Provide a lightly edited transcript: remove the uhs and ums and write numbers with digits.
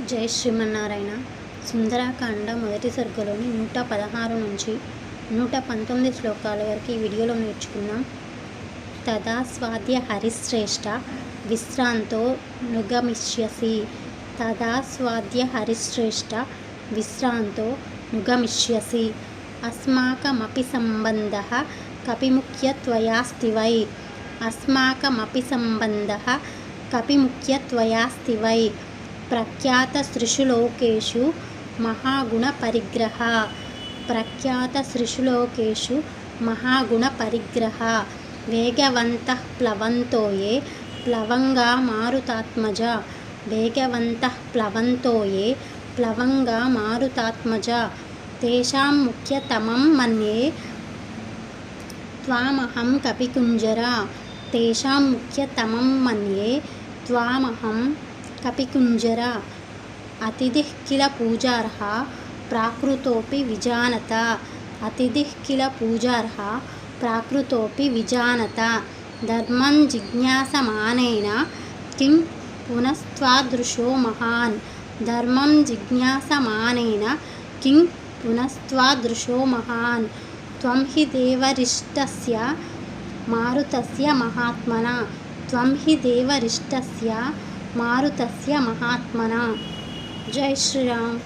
జై శ్రీమన్నారాయణ. సుందరకాండ మొదటి సర్గలోని 116 నుంచి 119 శ్లోకాల వరకు ఈ వీడియోలో నేర్చుకుందాం. తదా స్వాద్య హరిశ్రేష్ఠ విశ్రాంతో నుగమిష్యసి. తదా స్వాద్య హరిశ్రేష్ఠ విశ్రాంతో నుగమిష్యసి. అస్మాకమపి సంబంధః కపిముఖ్యత్వయాస్తి వై. అస్మాకమపి సంబంధః కపిముఖ్యత్వయాస్తి వై. ప్రఖ్యాతశ్రీషు లోకేషు మహాగుణపరిగ్రహ. ప్రఖ్యాతశ్రీషు లోకేషు మహాగుణపరిగ్రహ. వేగవంతః ప్లవంతో ఏ ప్లవంగా మారుతాత్మజ. వేగవంతః ప్లవంతో ఏ ప్లవంగా మారుతాత్మజ. తేషాం ముఖ్యతమం మన్యే త్వామహం కపికుంజర. తేషాం ముఖ్యతమం మన్యే త్వామహం కపికుంజర. అతిథిః కిల పూజార్హ ప్రాకృతోపి విజానత. అతిథిః కిల పూజార్హ ప్రాకృతోపి విజానత. ధర్మం జిజ్ఞాసమానేన కిం పునస్త్వాదృశో మహాన్. ధర్మం జిజ్ఞాసమానేన కిం పునస్త్వాదృశో మహాన్. త్వం హి దేవరిష్టస్య మారుతస్య మహాత్మన. త్వం హి దేవరిష్టస్య మారుతస్య మహాత్మన. జై శ్రీరామ్.